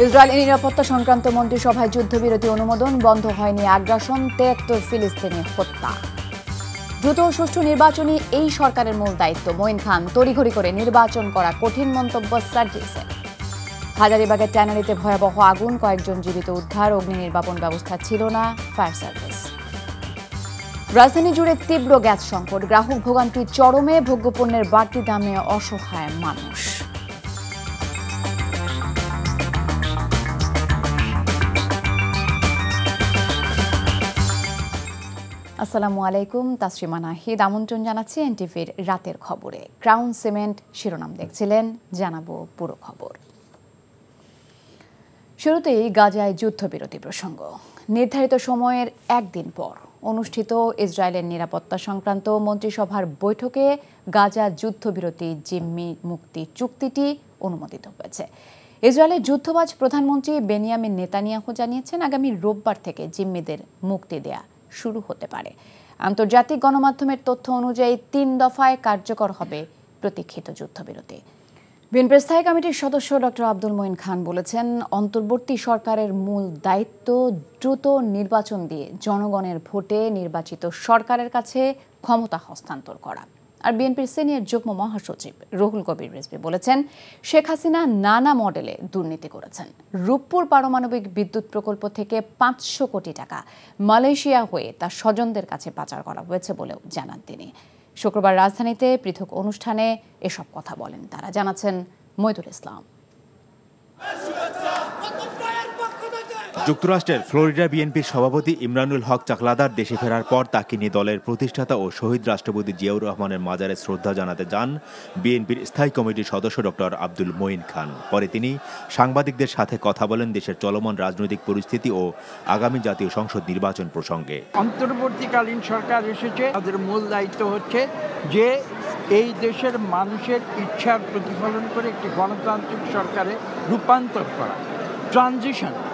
Israeli নিরাপত্তা সংক্রান্ত মন্ত্রিসভায় যুদ্ধবিরতি অনুমোদন, বন্ধ হয়নি আগ্রাসন, ৭৩ ফিলিস্তিনি হত্যা। দ্রুত ও সুষ্ঠু নির্বাচনই এই সরকারের মূল দায়িত্ব। মঈন খান, তড়িঘড়ি করে নির্বাচন করা কঠিন মন্তব্য সার্জিসের। হাজারীবাগের ট্যানারিতে ভয়াবহ আগুন, কয়েকজন জীবিত উদ্ধার, অগ্নি নির্বাপন ব্যবস্থা ছিল না ফায়ার সার্ভিস। রাজধানী জুড়ে তীব্র গ্যাস সংকট, গ্রাহক ভোগান্তি চরমে, ভোগ্যপণ্যের বাড়তি দামে অসহায় মানুষ। আসসালামু আলাইকুম, তাসরিমা নাহিদ আমন্ত্রণ জানাচ্ছি এনটিভির রাতের খবরে। ক্রাউন সিমেন্ট শিরোনাম দেখছিলেন, জানাবো পুরো খবর। শুরুতেই গাজায় যুদ্ধবিরতি প্রসঙ্গ। নির্ধারিত সময়ের একদিন পর অনুষ্ঠিত ইসরায়েলের নিরাপত্তা সংক্রান্ত মন্ত্রিসভার বৈঠকে গাজা যুদ্ধবিরতি জিম্মি মুক্তি চুক্তিটি অনুমোদিত হয়েছে। ইসরায়েলের যুদ্ধবাজ প্রধানমন্ত্রী বেনিয়ামিন নেতানিয়াহু জানিয়েছেন, আগামী রোববার থেকে জিম্মিদের মুক্তি দেয়া শুরু হতে পারে। আন্তর্জাতিক গণমাধ্যমের তথ্য অনুযায়ী ৩ দফায় কার্যকর হবে প্রতীক্ষিত যুদ্ধবিরতি। বিএনপির স্থায়ী কমিটির সদস্য ডক্টর আব্দুল মঈন খান বলেছেন, অন্তর্বর্তী সরকারের মূল দায়িত্ব দ্রুত নির্বাচন দিয়ে জনগণের ভোটে নির্বাচিত সরকারের কাছে ক্ষমতা হস্তান্তর করা। আর বিএনপির সিনিয়র যুগ্ম মহাসচিব রুহুল কবির রিজভী বলেছেন, শেখ হাসিনা নানা মডেলে দুর্নীতি করেছেন। রূপপুর পারমাণবিক বিদ্যুৎ প্রকল্প থেকে ৫০০ কোটি টাকা মালয়েশিয়া হয়ে তার স্বজনদের কাছে পাচার করা হয়েছে বলেও জানান তিনি। শুক্রবার রাজধানীতে পৃথক অনুষ্ঠানে এসব কথা বলেন তারা, জানাচ্ছেন মইদুল ইসলাম। যুক্তরাষ্ট্রের ফ্লোরিডা বিএনপির সভাপতি ইমরানুল হক চাকলাদার দেশে ফেরার পর তাকে নিয়ে দলের প্রতিষ্ঠাতা ও শহীদ রাষ্ট্রপতি জিয়াউর রহমানের মাজারে শ্রদ্ধা জানাতে যান বিএনপির স্থায়ী কমিটির সদস্য ডক্টর আব্দুল মঈন খান। পরে তিনি সাংবাদিকদের সাথে কথা বলেন দেশের চলমান রাজনৈতিক পরিস্থিতি ও আগামী জাতীয় সংসদ নির্বাচন প্রসঙ্গে। অন্তর্বর্তীকালীন সরকার এসেছে, তাদের মূল দায়িত্ব হচ্ছে যে এই দেশের মানুষের ইচ্ছার প্রতিফলন করে একটি গণতান্ত্রিক সরকারে রূপান্তর করা,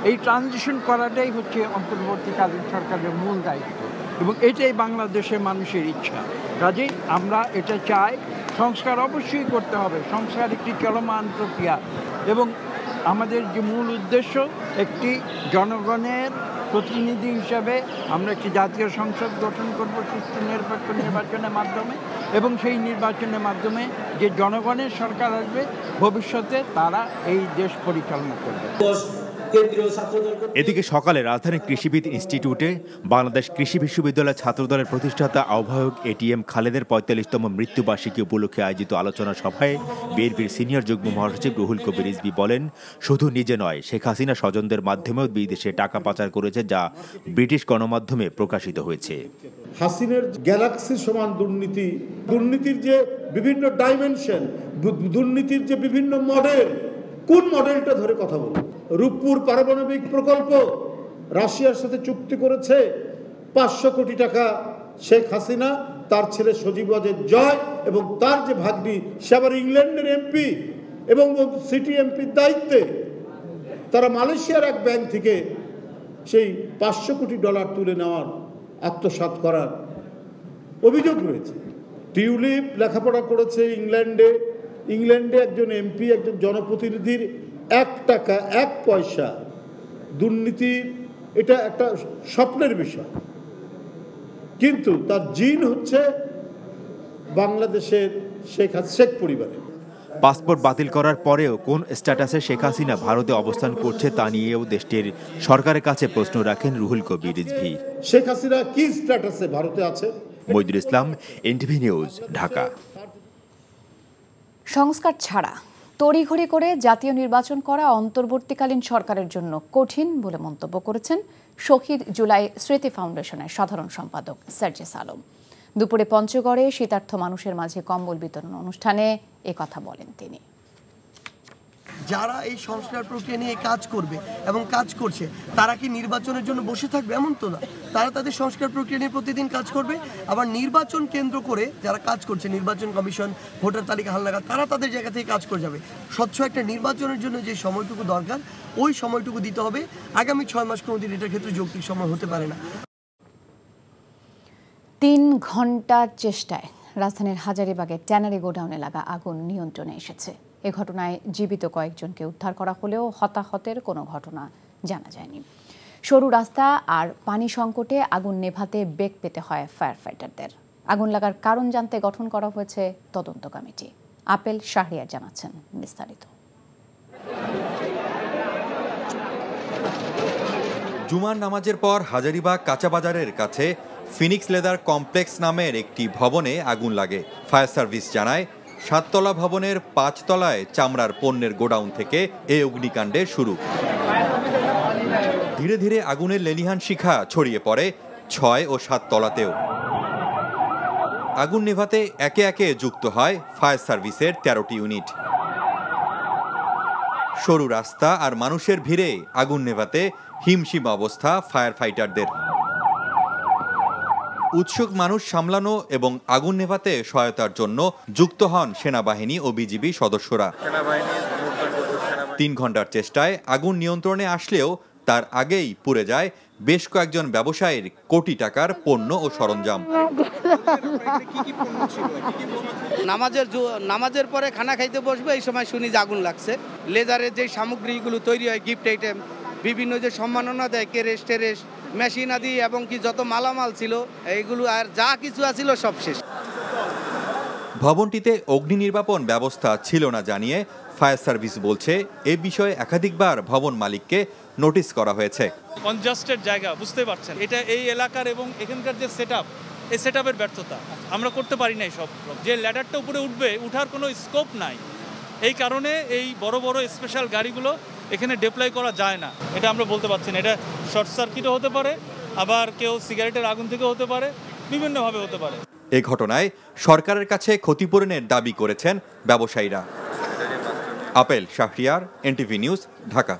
এই ট্রানজিশন করাটাই হচ্ছে অন্তর্বর্তীকালীন সরকারের মূল দায়িত্ব এবং এটাই বাংলাদেশের মানুষের ইচ্ছা। কাজেই আমরা এটা চাই। সংস্কার অবশ্যই করতে হবে, সংস্কার একটি চলমান প্রক্রিয়া এবং আমাদের যে মূল উদ্দেশ্য, একটি জনগণের প্রতিনিধি হিসাবে আমরা একটি জাতীয় সংসদ গঠন করব সুষ্ঠু নিরপেক্ষ নির্বাচনের মাধ্যমে এবং সেই নির্বাচনের মাধ্যমে যে জনগণের সরকার আসবে ভবিষ্যতে তারা এই দেশ পরিচালনা করবে। এদিকে সকালে রাজধানীর কৃষিবিদ ইনস্টিটিউটে বাংলাদেশ কৃষি বিশ্ববিদ্যালয়ের ছাত্রদলের প্রতিষ্ঠাতা আহ্বায়ক এটিএম খালেদের ৪৫তম মৃত্যুবার্ষিকী উপলক্ষে আয়োজিত আলোচনা সভায় বিএনপির সিনিয়র যুগ্ম মহাসচিব রুহুল কবির রিজভী বলেন, শুধু নিজে নয়, শেখ হাসিনা স্বজনদের মাধ্যমেও বিদেশে টাকা পাচার করেছে, যা ব্রিটিশ গণমাধ্যমে প্রকাশিত হয়েছে। হাসিনার গ্যালাক্সি সমান দুর্নীতি, দুর্নীতির যে বিভিন্ন ডাইমেনশন, দুর্নীতির যে বিভিন্ন মডেল, কোন মডেলটা ধরে কথা বলবো? রূপপুর পারমাণবিক প্রকল্প রাশিয়ার সাথে চুক্তি করেছে ৫০০ কোটি টাকা। শেখ হাসিনা, তার ছেলে সজীব ওয়াজেদ জয় এবং তার যে ভাগ্নি, সে আবার ইংল্যান্ডের এমপি এবং সিটি এমপির দায়িত্বে, তারা মালয়েশিয়ার এক ব্যাংক থেকে সেই ৫০০ কোটি ডলার তুলে নেওয়ার, আত্মসাৎ করার অভিযোগ রয়েছে। টিউলিপ লেখাপড়া করেছে ইংল্যান্ডে একজন এমপি, একজন জনপ্রতিনিধির ১ টাকা ১ পয়সা দুর্নীতি, এটা একটা স্বপ্নের বিষয়, কিন্তু তার জিন হচ্ছে বাংলাদেশের শেখ পরিবারের। পাসপোর্ট বাতিল করার পরেও কোন স্ট্যাটাসে শেখ হাসিনা ভারতে অবস্থান করছে তা নিয়েও দেশটির সরকারের কাছে প্রশ্ন রাখেন রুহুল কবির রিজভী। শেখ হাসিনা কি স্ট্যাটাসে ভারতে আছে? মইদুল ইসলাম, এনটিভি নিউজ, ঢাকা। সংস্কার ছাড়া তড়িঘড়ি করে জাতীয় নির্বাচন করা অন্তর্বর্তীকালীন সরকারের জন্য কঠিন বলে মন্তব্য করেছেন শহীদ জুলাই স্মৃতি ফাউন্ডেশনের সাধারণ সম্পাদক সার্জিস আলম। দুপুরে পঞ্চগড়ে শীতার্থ মানুষের মাঝে কম্বল বিতরণ অনুষ্ঠানে একথা বলেন তিনি। যারা এই সংস্কার প্রক্রিয়া নিয়ে কাজ করবে এবং কাজ করছে, তারা কি নির্বাচনের জন্য বসে থাকবে? এমন তো না। তারা তাদের সংস্কার প্রক্রিয়া নিয়ে প্রতিদিন কাজ করবে। আবার নির্বাচন কেন্দ্র করে যারা কাজ করছে, নির্বাচন কমিশন, ভোটার তালিকা হালনাগাদ, তারা তাদের জায়গা থেকে কাজ করে যাবে। স্বচ্ছ একটা নির্বাচনের জন্য যে সময়টুকু দরকার, ওই সময়টুকু দিতে হবে। আগামী ৬ মাস কোনোদিন এটার ক্ষেত্রে যৌক্তিক সময় হতে পারে না। ৩ ঘণ্টার চেষ্টায় রাজধানীর হাজারীবাগের ট্যানারি গোডাউনে লাগা আগুন নিয়ন্ত্রণে এসেছে। এ ঘটনায় জীবিত কয়েকজনকে উদ্ধার করা হলেও হতাহতের কোনো ঘটনা জানা যায়নি। সরু রাস্তা আর পানি সংকটে আগুন নেভাতে বেগ পেতে হয় ফায়ার ফাইটারদের। আগুন লাগার কারণ জানতে গঠন করা হয়েছে তদন্ত কমিটি। আপেল শাহরিয়ার জানাচ্ছেন বিস্তারিত। জুমার নামাজের পর হাজারীবাগ কাঁচা বাজারের কাছে ফিনিক্স লেদার কমপ্লেক্স নামের একটি ভবনে আগুন লাগে। ফায়ার সার্ভিস জানায় 7 তলা ভবনের 5 তলায় চামড়ার পণ্যের গোডাউন থেকে এই অগ্নিকাণ্ডের শুরু। ধীরে ধীরে আগুনের লেলিহান শিখা ছড়িয়ে পড়ে 6 ও 7 তলাতেও। আগুন নেভাতে একে একে যুক্ত হয় ফায়ার সার্ভিসের 13টি ইউনিট। সরু রাস্তা আর মানুষের ভিড়ে আগুন নেভাতে হিমশিম অবস্থা ফায়ার ফাইটারদের। উৎসুক মানুষ সামলানো এবং আগুন নেভাতে সহায়তার জন্য যুক্ত হন সেনাবাহিনী ও বিজিবি সদস্যরা। 3 ঘন্টার চেষ্টায় আগুন নিয়ন্ত্রণে আসলেও তার আগেই পুড়ে যায় বেশ কয়েকজন ব্যবসায়ীর কোটি টাকার পণ্য ও সরঞ্জাম। নামাজের পরে খানা খাইতে বসবে, এই সময় শুনি যে আগুন লাগছে। লেজারের যে সামগ্রীগুলো তৈরি হয়, গিফট আইটেম, বিভিন্ন যে সম্মাননা দেয়, কেরেস টেরেস, মেশিন আদি এবং কি যত মালামাল ছিল এইগুলো আর যা কিছু আছিল সব শেষ। ভবনটিতে অগ্নি নির্বাপন ব্যবস্থা ছিল না জানিয়ে ফায়ার সার্ভিস বলছে এ বিষয়ে একাধিকবার ভবন মালিককে নোটিশ করা হয়েছে। কনজাস্টেড জায়গা, বুঝতে পারছেন, এটা এই এলাকার এবং এখানকার যে সেটআপ, এই সেটআপের ব্যর্থতা। আমরা করতে পারি নাই সব। যে ল্যাডারটা উপরে উঠবে, উঠার কোনো স্কোপ নাই। এই কারণে এই বড় বড় স্পেশাল গাড়িগুলো এখানে ডিপ্লয় করা যায় না। এটা আমরা বলতে পারছি না। এটা শর্ট সার্কিটও হতে পারে, আবার কেউ সিগারেটের আগুন থেকে হতে পারে, বিভিন্নভাবে হতে পারে। এ ঘটনায় সরকারের কাছে ক্ষতিপূরণের দাবি করেছেন ব্যবসায়ীরা। Apple Shahriar, NTV news, Dhaka.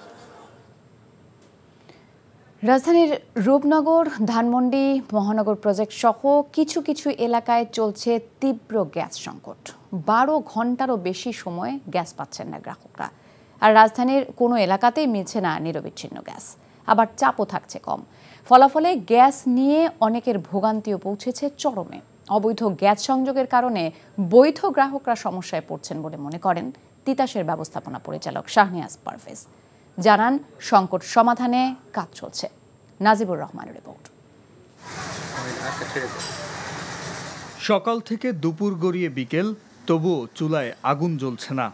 রাজধানীর রূপনগর, ধানমন্ডি মহানগর প্রজেক্ট সহ কিছু কিছু এলাকায় চলছে তীব্র গ্যাস সংকট। 12 ঘন্টারও বেশি সময় গ্যাস পাচ্ছেন না গ্রাহকরা। আর রাজধানীর কোনো এলাকাতেই মিলছে না নিরবিচ্ছিন্ন গ্যাস। আবার চাপও থাকছে কম। ফলাফলে গ্যাস নিয়ে অনেকের ভোগান্তিও পৌঁছেছে চরমে। অবৈধ গ্যাস সংযোগের কারণে বৈধ গ্রাহকরা সমস্যায় পড়ছেন বলে মনে করেন তিতাসের ব্যবস্থাপনা পরিচালক শাহনিয়াজ পারভেজ। জানান সংকট সমাধানে কাজ চলছে। নাজিবুর রহমানের রিপোর্ট। সকাল থেকে দুপুর গড়িয়ে বিকেল, তবুও চুলায় আগুন জ্বলছে না।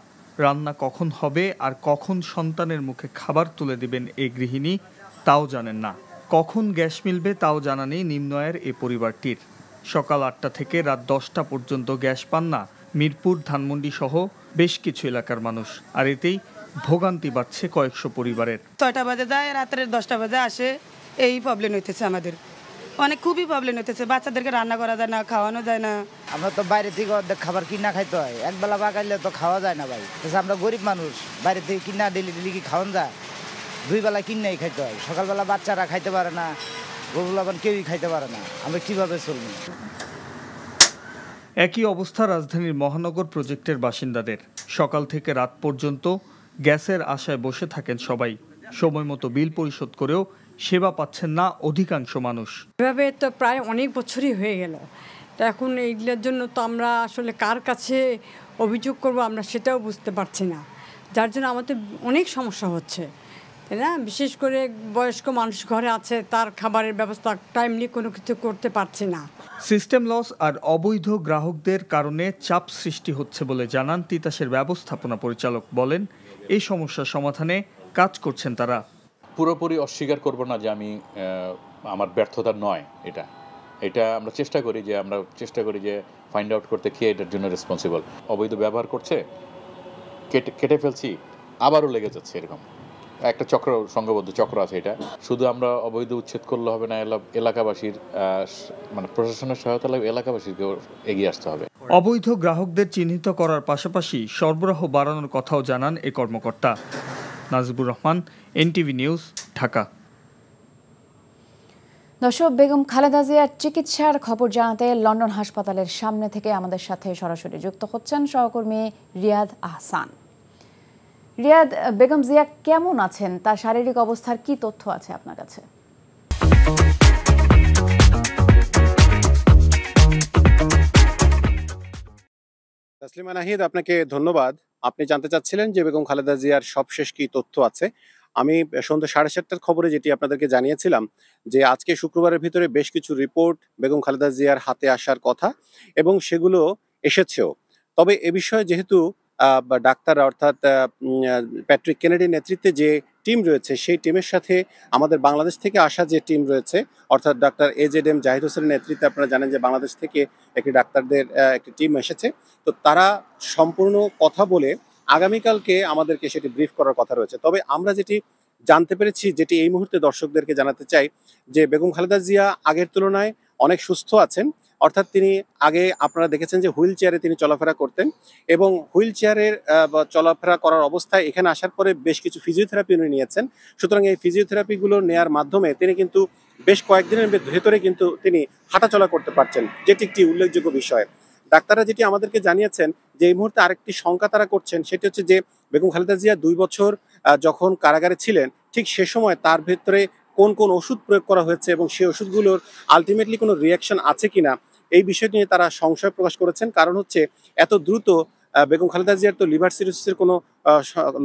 রান্না কখন হবে আর কখন সন্তানের মুখে খাবার তুলে দিবেন এই গৃহিণী তাও জানেন না। কখন গ্যাস মিলবে তাও জানা নেই নিম্ন আয়ের এ পরিবারটির। সকাল 8টা থেকে রাত 10টা পর্যন্ত গ্যাস পান না মিরপুর, ধানমন্ডি সহ বেশ কিছু এলাকার মানুষ। আর এতেই ভোগান্তি বাড়ছে কয়েকশো পরিবারের। 6টা বাজে যায়, রাতের 10টা বাজে আসে। এই প্রবলেম হইতেছে আমাদের, খুবই প্রবলেম হইতেছে। বাচ্চাদেরকে রান্না করা যায় না, খাওয়ানো যায় না। আমরা তো বাইরে থেকে অর্ধেক খাবার কিনা খাইতে হয়, একবেলা পাকাইলে তো খাওয়া যায় না ভাই। আমরা গরিব মানুষ, বাইরে থেকে কিনা ডেলি কি খাওয়ান যায়? 2 বেলা কিনাই খাইতে হয়। সকালবেলা বাচ্চারা খাইতে পারে না, গরুলাবান কেউই খাইতে পারে না। আমরা কিভাবে চলবো? একই অবস্থা রাজধানীর মহানগর প্রজেক্টের বাসিন্দাদের। সকাল থেকে রাত পর্যন্ত গ্যাসের আশায় বসে থাকেন সবাই। সময় মতো বিল পরিশোধ করেও সেবা পাচ্ছেন না অধিকাংশ মানুষ। এভাবে তো প্রায় অনেক বছরই হয়ে গেল। তো এখন এইগুলোর জন্য তো আমরা আসলে কার কাছে অভিযোগ করব আমরা সেটাও বুঝতে পারছি না, যার জন্য আমাদের অনেক সমস্যা হচ্ছে, তাই না? বিশেষ করে বয়স্ক মানুষ ঘরে আছে, তার খাবারের ব্যবস্থা টাইমলি কোনো কিছু করতে পারছি না। সিস্টেম লস আর অবৈধ গ্রাহকদের কারণে চাপ সৃষ্টি হচ্ছে বলে জানান তিতাসের ব্যবস্থাপনা পরিচালক। বলেন এই সমস্যার সমাধানে কাজ করছেন তারা। পুরোপুরি অস্বীকার করব না যে আমার ব্যর্থতা নয়, এটা আমরা চেষ্টা করি যে ফাইন্ড আউট করতে কে এটার জন্য রেসপন্সিবল। অবৈধ ব্যবহার করছে, কেটে ফেলছি, আবারও লেগে যাচ্ছে। এরকম একটা চক্র, সংঘবদ্ধ চক্র আছে। এটা শুধু আমরা অবৈধ উচ্ছেদ করলে হবে না, এলাকাবাসীর প্রশাসনের সহায়তা লাগবে, এলাকাবাসীকেও এগিয়ে আসতে হবে। অবৈধ গ্রাহকদের চিহ্নিত করার পাশাপাশি সরবরাহ বাড়ানোর কথাও জানান এই কর্মকর্তা। Najibur Rahman, NTV news, Dhaka. দর্শক, বেগম খালেদা জিয়ার চিকিৎসার খবর জানাতে লন্ডন হাসপাতালের সামনে থেকে আমাদের সাথে সরাসরি যুক্ত হচ্ছেন সহকর্মী রিয়াদ আহসান। রিয়াদ, বেগম জিয়া কেমন আছেন? তার শারীরিক অবস্থার কি তথ্য আছে আপনার কাছে? তাসলিমা নাহিদ, আপনাকে ধন্যবাদ। আপনি জানতে চাচ্ছিলেন যে বেগম খালেদা জিয়ার সবশেষ কি তথ্য আছে। আমি সন্ধ্যা 7:30টার খবরে যেটি আপনাদেরকে জানিয়েছিলাম যে আজকে শুক্রবারের ভিতরে বেশ কিছু রিপোর্ট বেগম খালেদা জিয়ার হাতে আসার কথা এবং সেগুলো এসেছেও। তবে এ বিষয়ে যেহেতু ডাক্তার অর্থাৎ প্যাট্রিক কেনেডির নেতৃত্বে যে টিম রয়েছে সেই টিমের সাথে আমাদের বাংলাদেশ থেকে আসা যে টিম রয়েছে অর্থাৎ ডাক্তার AZM জাহিদ হোসেনের নেতৃত্বে আপনারা জানেন যে বাংলাদেশ থেকে একটি ডাক্তারদের একটি টিম এসেছে। তো তারা সম্পূর্ণ কথা বলে আগামীকালকে আমাদেরকে সেটি ব্রিফ করার কথা রয়েছে। তবে আমরা যেটি জানতে পেরেছি, যেটি এই মুহূর্তে দর্শকদেরকে জানাতে চাই যে বেগম খালেদা জিয়া আগের তুলনায় অনেক সুস্থ আছেন। অর্থাৎ তিনি আগে আপনারা দেখেছেন যে হুইল চেয়ারে তিনি চলাফেরা করতেন এবং হুইল চেয়ারের চলাফেরা করার অবস্থায় এখানে আসার পরে বেশ কিছু ফিজিওথেরাপি উনি নিয়েছেন। সুতরাং এই ফিজিওথেরাপিগুলো নেওয়ার মাধ্যমে তিনি কিন্তু বেশ কয়েকদিনের ভেতরে কিন্তু তিনি হাঁটাচলা করতে পারছেন, যেটি একটি উল্লেখযোগ্য বিষয়। ডাক্তাররা যেটি আমাদেরকে জানিয়েছেন যে এই মুহূর্তে আরেকটি শঙ্কা তারা করছেন, সেটি হচ্ছে যে বেগম খালেদা জিয়া 2 বছর যখন কারাগারে ছিলেন ঠিক সে সময় তার ভেতরে কোন কোন ওষুধ প্রয়োগ করা হয়েছে এবং সেই ওষুধগুলোর আলটিমেটলি কোনো রিয়াকশন আছে কিনা এই বিষয়টি নিয়ে তারা সংশয় প্রকাশ করেছেন। কারণ হচ্ছে এত দ্রুত বেগম খালেদা জিয়ার তো লিভার সিরোসিসের কোনো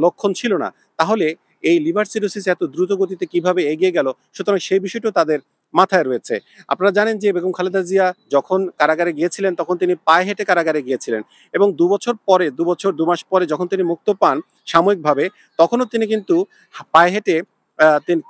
লক্ষণ ছিল না, তাহলে এই লিভার সিরোসিস এত দ্রুত গতিতে কিভাবে এগিয়ে গেল, সুতরাং সেই বিষয়টিও তাদের মাথায় রয়েছে। আপনারা জানেন যে বেগম খালেদা জিয়া যখন কারাগারে গিয়েছিলেন তখন তিনি পায়ে হেঁটে কারাগারে গিয়েছিলেন এবং 2 বছর 2 মাস পরে যখন তিনি মুক্ত পান সাময়িকভাবে, তখনও তিনি কিন্তু পায়ে হেঁটে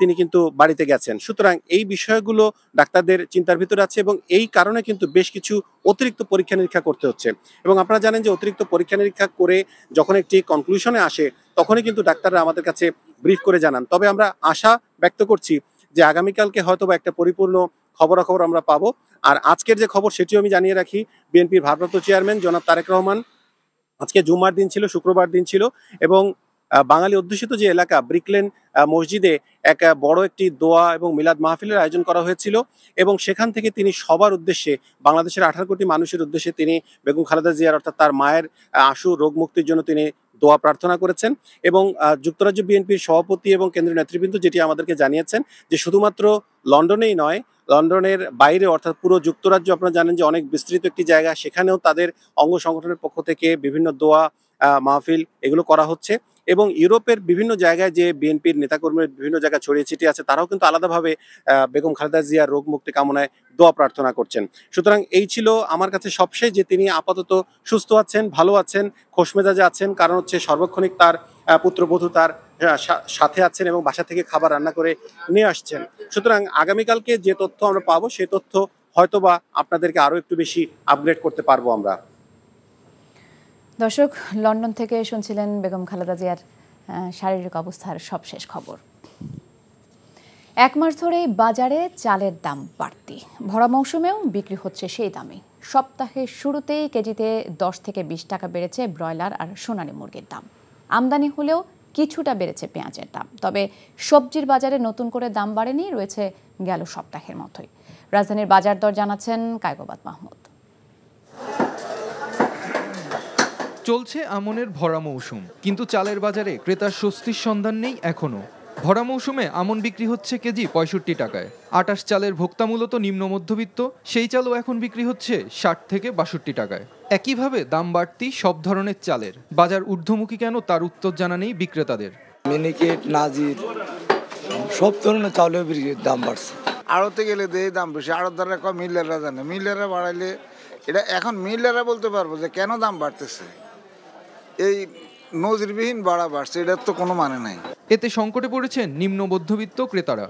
তিনি কিন্তু বাড়িতে গেছেন। সুতরাং এই বিষয়গুলো ডাক্তারদের চিন্তার ভিতরে আছে এবং এই কারণে কিন্তু বেশ কিছু অতিরিক্ত পরীক্ষা নিরীক্ষা করতে হচ্ছে এবং আপনারা জানেন যে অতিরিক্ত পরীক্ষা নিরীক্ষা করে যখন একটি কনক্লুশনে আসে তখনই কিন্তু ডাক্তাররা আমাদের কাছে ব্রিফ করে জানান। তবে আমরা আশা ব্যক্ত করছি যে আগামীকালকে হয়তো বা একটা পরিপূর্ণ খবরাখবর আমরা পাবো। আর আজকের যে খবর সেটিও আমি জানিয়ে রাখি, বিএনপির ভারপ্রাপ্ত চেয়ারম্যান জনাব তারেক রহমান, আজকে জুম্মার দিন ছিল, শুক্রবার দিন ছিল এবং বাঙালি অধ্যুষিত যে এলাকা ব্রিকলেন মসজিদে এক বড় একটি দোয়া এবং মিলাদ মাহফিলের আয়োজন করা হয়েছিল এবং সেখান থেকে তিনি সবার উদ্দেশ্যে, বাংলাদেশের 18 কোটি মানুষের উদ্দেশ্যে তিনি বেগম খালেদা জিয়ার অর্থাৎ তার মায়ের আশু রোগ মুক্তির জন্য তিনি দোয়া প্রার্থনা করেছেন এবং যুক্তরাজ্য বিএনপির সভাপতি এবং কেন্দ্রীয় নেতৃবৃন্দ যেটি আমাদেরকে জানিয়েছেন যে শুধুমাত্র লন্ডনেই নয়, লন্ডনের বাইরে অর্থাৎ পুরো যুক্তরাজ্য আপনারা জানেন যে অনেক বিস্তৃত একটি জায়গা, সেখানেও তাদের অঙ্গ সংগঠনের পক্ষ থেকে বিভিন্ন দোয়া মাহফিল এগুলো করা হচ্ছে এবং ইউরোপের বিভিন্ন জায়গায় যে বিএনপির নেতাকর্মীর বিভিন্ন জায়গায় ছড়িয়ে ছিটিয়ে আছে তারাও কিন্তু আলাদাভাবে বেগম খালেদা জিয়ার রোগ মুক্তি কামনায় দোয়া প্রার্থনা করছেন। সুতরাং এই ছিল আমার কাছে সবশেষ যে তিনি আপাতত সুস্থ আছেন, ভালো আছেন, খোশমেজাজে আছেন, কারণ হচ্ছে সর্বক্ষণিক তার পুত্রবধূ তার সাথে আছেন এবং বাসা থেকে খাবার রান্না করে নিয়ে আসছেন। সুতরাং আগামীকালকে যে তথ্য আমরা পাবো সেই তথ্য হয়তোবা আপনাদেরকে আরো একটু বেশি আপগ্রেড করতে পারবো আমরা। দর্শক, লন্ডন থেকে শুনছিলেন বেগম খালেদা জিয়ার শারীরিক অবস্থার সবশেষ খবর। 1 মাস ধরেই বাজারে চালের দাম বাড়তি, ভরা মৌসুমেও বিক্রি হচ্ছে সেই দামে। সপ্তাহের শুরুতেই কেজিতে 10 থেকে 20 টাকা বেড়েছে ব্রয়লার আর সোনালী মুরগির দাম। আমদানি হলেও কিছুটা বেড়েছে পেঁয়াজের দাম। তবে সবজির বাজারে নতুন করে দাম বাড়েনি, রয়েছে গেল সপ্তাহের মতোই। রাজধানীর বাজার দর জানাচ্ছেন কায়কোবাদ মাহমুদ। চলছে আমনের ভরা মৌসুম, কিন্তু চালের বাজারে ক্রেতার স্বস্তির সন্ধান নেই এখনো। ভরা মৌসুমে আমন বিক্রি হচ্ছে কেজি 65 টাকায়। আটাশ চালের ভোক্তা মূলত নিম্ন মধ্যবিত্ত, সেই চালও এখন বিক্রি হচ্ছে 60 থেকে 62 টাকায়। একইভাবে দাম বাড়তি সব ধরনের চালের। বাজার ঊর্ধ্বমুখী কেন তার উত্তর জানা নেই বিক্রেতাদের। মিনিকেট, নাজির সব ধরনের চাউলের দাম বাড়ছে। আড়তে গেলে দেয় দাম বেশি, আড়তদাররা কম, মিলাররা জানে। মিলাররা বাড়াইলে এটা এখন মিলাররা বলতে পারবো যে কেন দাম বাড়তেছে। এই নজিরবিহীন বাড়ছে, এটার তো কোনো মানে নাই। এতে সংকটে পড়েছেন নিম্ন মধ্যবিত্ত ক্রেতারা।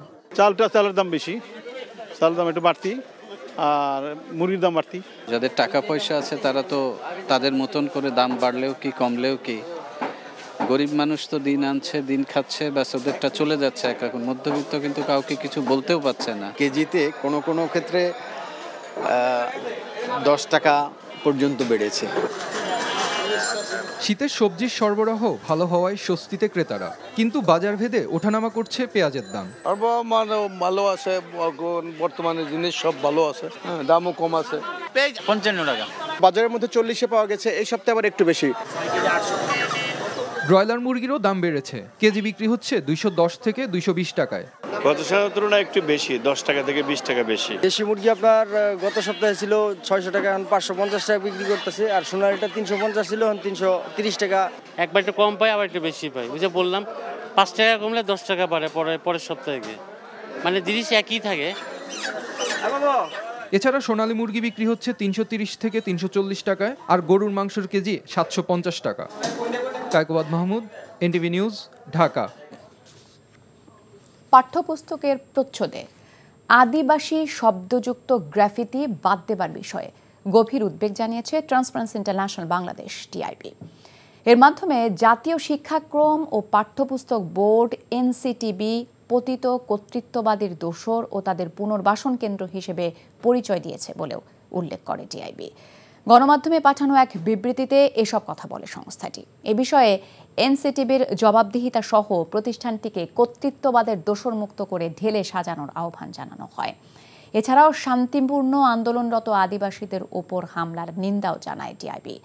চালের দাম বেশি, চালের দাম একটু বাড়তি আর মুরগির দাম বাড়তি। যাদের টাকা পয়সা আছে তারা তো তাদের মতন করে দাম বাড়লেও কি কমলেও কি, গরিব মানুষ তো দিন আনছে দিন খাচ্ছে, ব্যাস ওদেরটা চলে যাচ্ছে একরকম। মধ্যবিত্ত কিন্তু কাউকে কিছু বলতেও পারছে না। কেজিতে কোনো কোনো ক্ষেত্রে 10 টাকা পর্যন্ত বেড়েছে। শীতের সবজির সরবরাহ ভালো হওয়ায় স্বস্তিতে ক্রেতারা, কিন্তু বাজার ভেদে ওঠানামা করছে পেঁয়াজের দাম। ভালো আছে, বর্তমানে জিনিস সব ভালো আছে, দামও কম আছে। 55 টাকা বাজারের মধ্যে 40-এ পাওয়া গেছে, এই সপ্তাহে আবার একটু বেশি। ব্রয়লার মুরগিরও দাম বেড়েছে, কেজি বিক্রি হচ্ছে 210 থেকে 220 টাকায়। গত সপ্তাহের তুলনায় একটু বেশি, 10 টাকা থেকে 20 টাকা বেশি। দেশি মুরগি আপনার গত সপ্তাহে ছিল 600 টাকা, এখন 550 টাকা বিক্রি করতেছে। আর সোনালিটা 350 ছিল, এখন 330 টাকা। একবার একটু কম পাই, আবার একটু বেশি পাই। বুঝে বললাম 5 টাকা কমলে 10 টাকা বাড়ে পরের সপ্তাহে গিয়ে, মানে জিনিস একই থাকে। এছাড়া সোনালী মুরগি বিক্রি হচ্ছে 330 থেকে 340 টাকায়, আর গরুর মাংসের কেজি 750 টাকা। Kaikobad Mahmud, NTV news, Dhaka. পাঠ্যপুস্তকের প্রচ্ছদে আদিবাসী শব্দযুক্ত গ্রাফিতি বাদ দেবার বিষয়ে গভীর উদ্বেগ জানিয়েছে ট্রান্সপারেন্সি ইন্টারন্যাশনাল বাংলাদেশ টিআইবি। এর মাধ্যমে জাতীয় শিক্ষাক্রম ও পাঠ্যপুস্তক বোর্ড এনসিটিবি পতিত কর্তৃত্ববাদীর দোসর ও তাদের পুনর্বাসন কেন্দ্র হিসেবে পরিচয় দিয়েছে বলেও উল্লেখ করে টিআইবি। গণমাধ্যমে পাঠানো এক বিবৃতিতে এসব কথা বলে সংস্থাটি। এ বিষয়ে এনসিটিবির জবাবদিহিতা সহ প্রতিষ্ঠানটিকে কর্তৃত্ববাদের দোসর মুক্ত করে ঢেলে সাজানোর আহ্বান জানানো হয়। এছাড়াও শান্তিপূর্ণ আন্দোলনরত আদিবাসীদের ওপর হামলার নিন্দাও জানায় টিআইবি।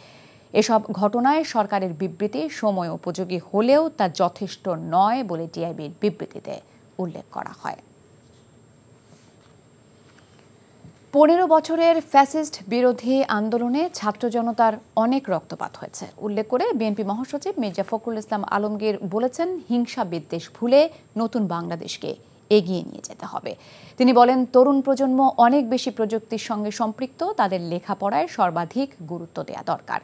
এসব ঘটনায় সরকারের বিবৃতি সময় উপযোগী হলেও তা যথেষ্ট নয় বলে টিআইবির বিবৃতিতে উল্লেখ করা হয়। 15 বছরের ফ্যাসিস্ট বিরোধী আন্দোলনে ছাত্র জনতার অনেক রক্তপাত হয়েছে উল্লেখ করে বিএনপি মহাসচিব মির্জা ফখরুল ইসলাম আলমগীর বলেছেন, হিংসা বিদ্বেষ ভুলে নতুন বাংলাদেশকে এগিয়ে নিয়ে যেতে হবে। তিনি বলেন, তরুণ প্রজন্ম অনেক বেশি প্রযুক্তির সঙ্গে সম্পৃক্ত, তাদের লেখাপড়ায় সর্বাধিক গুরুত্ব দেওয়া দরকার।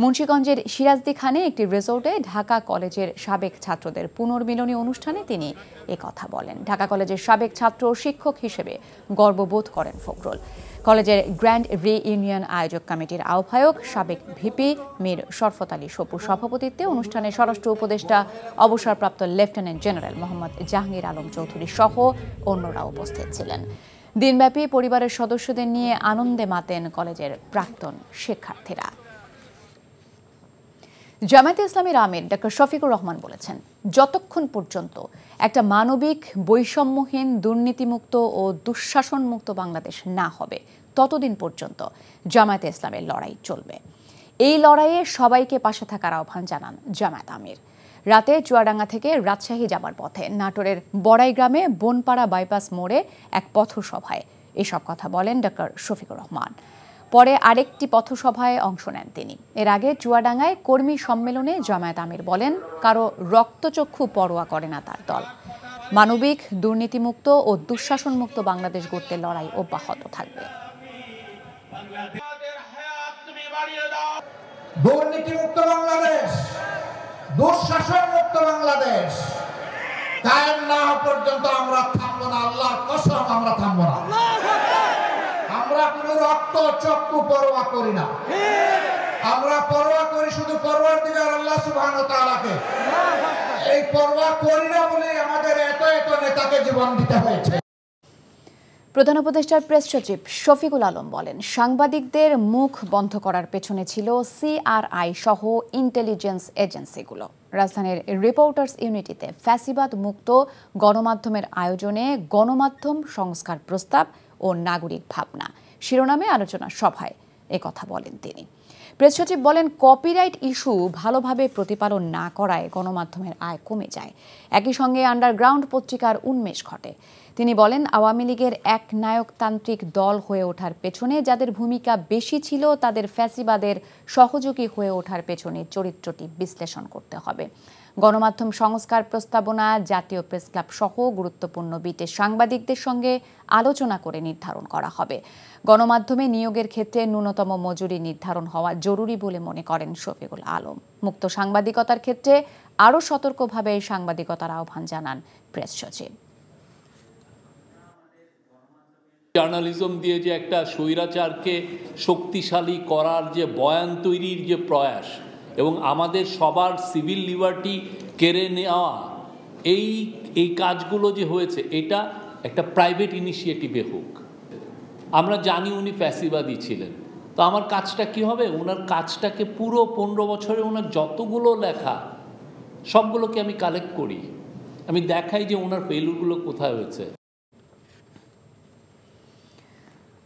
মুন্সিগঞ্জের সিরাজদি খানে একটি রিসোর্টে ঢাকা কলেজের সাবেক ছাত্রদের পুনর্মিলনী অনুষ্ঠানে তিনি একথা বলেন। ঢাকা কলেজের সাবেক ছাত্র ও শিক্ষক হিসেবে গর্ববোধ করেন ফখরুল। কলেজের গ্র্যান্ড রিইউনিয়ন আয়োজক কমিটির আহ্বায়ক সাবেক ভিপি মীর শরফত আলী সপুর সভাপতিত্বে অনুষ্ঠানে স্বরাষ্ট্র উপদেষ্টা অবসরপ্রাপ্ত লেফটেন্যান্ট জেনারেল মোহাম্মদ জাহাঙ্গীর আলম চৌধুরী সহ অন্যরা উপস্থিত ছিলেন। দিনব্যাপী পরিবারের সদস্যদের নিয়ে আনন্দে মাতেন কলেজের প্রাক্তন শিক্ষার্থীরা। জামায়াতে ইসলামীর আমির ডক্টর শফিকুর রহমান বলেছেন, যতক্ষণ পর্যন্ত একটা মানবিক, বৈষম্যহীন, দুর্নীতিমুক্ত ও দুঃশাসনমুক্ত বাংলাদেশ না হবে ততদিন পর্যন্ত জামায়াতে ইসলামের লড়াই চলবে। এই লড়াইয়ে সবাইকে পাশে থাকার আহ্বান জানান জামায়াত আমির। রাতে চুয়াডাঙ্গা থেকে রাজশাহী যাবার পথে নাটোরের বড়াই গ্রামে বনপাড়া বাইপাস মোড়ে এক পথসভায় এসব কথা বলেন ডক্টর শফিকুর রহমান। পরে আরেকটি পথসভায় অংশ নেন তিনি। এর আগে চুয়াডাঙ্গায় কর্মী সম্মেলনে জামায়াত আমির বলেন, কারো রক্তচক্ষু পরোয়া করে না তার দল। মানবিক, দুর্নীতিমুক্ত ও দুঃশাসনমুক্ত বাংলাদেশ গড়তে লড়াই অব্যাহত থাকবে। দুর্নীতিমুক্ত বাংলাদেশ, দুঃশাসনমুক্ত বাংলাদেশ কায়েম না হওয়া পর্যন্ত আমরা থামবো না। আল্লাহর কসম, আমরা থামবো না। আমরা কোনো রক্ত চক্ষু পরোয়া করি না। আমরা পরোয়া করি শুধু পরওয়ারদিগার আল্লাহ সুবহানাহু ওয়া তাআলাকে। এই পরোয়া করি না বলে আমাদের এত এত নেতাকে জীবন দিতে হয়েছে। প্রধান উপদেষ্টার প্রেস সচিব শফিকুল আলম বলেন, সাংবাদিকদের মুখ বন্ধ করার পেছনে ছিল সিআরআই সহ ইন্টেলিজেন্স এজেন্সিগুলো। রাজধানীর রিপোর্টার্স ইউনিটিতে ফ্যাসিবাদ মুক্ত গণমাধ্যমের আয়োজনে গণমাধ্যম সংস্কার প্রস্তাব ও নাগরিক ভাবনা শিরোনামে আলোচনা সভায় একথা বলেন তিনি। প্রেস সচিব বলেন, কপিরাইট ইস্যু ভালোভাবে প্রতিপালন না করায় গণমাধ্যমের আয় কমে যায়। একই সঙ্গে আন্ডারগ্রাউন্ড পত্রিকার উন্মেষ ঘটে। তিনি বলেন, আওয়ামী লীগের এক নায়কতান্ত্রিক দল হয়ে ওঠার পেছনে যাদের ভূমিকা বেশি ছিল তাদের ফ্যাসিবাদের সহযোগী হয়ে ওঠার পেছনে চরিত্রটি বিশ্লেষণ করতে হবে। গণমাধ্যম সংস্কার প্রস্তাবনা জাতীয় প্রেস ক্লাব সহ গুরুত্বপূর্ণ বিটের সাংবাদিকদের সঙ্গে আলোচনা করে নির্ধারণ করা হবে। গণমাধ্যমে নিয়োগের ক্ষেত্রে ন্যূনতম মজুরি নির্ধারণ হওয়া জরুরি বলে মনে করেন শফিকুল আলম। মুক্ত সাংবাদিকতার ক্ষেত্রে আরও সতর্কভাবে সাংবাদিকতার আহ্বান জানান প্রেস সচিব। জার্নালিজম দিয়ে যে একটা স্বৈরাচারকে শক্তিশালী করার যে বয়ান তৈরির যে প্রয়াস এবং আমাদের সবার সিভিল লিবার্টি কেড়ে নেওয়া, এই কাজগুলো যে হয়েছে এটা একটা প্রাইভেট ইনিশিয়েটিভে হোক। আমরা জানি উনি ফ্যাসিবাদী ছিলেন, তো আমার কাজটা কি হবে, ওনার কাজটাকে পুরো 15 বছরে ওনার যতগুলো লেখা সবগুলোকে আমি কালেক্ট করি, আমি দেখাই যে ওনার ফেলুরগুলো কোথায় হয়েছে।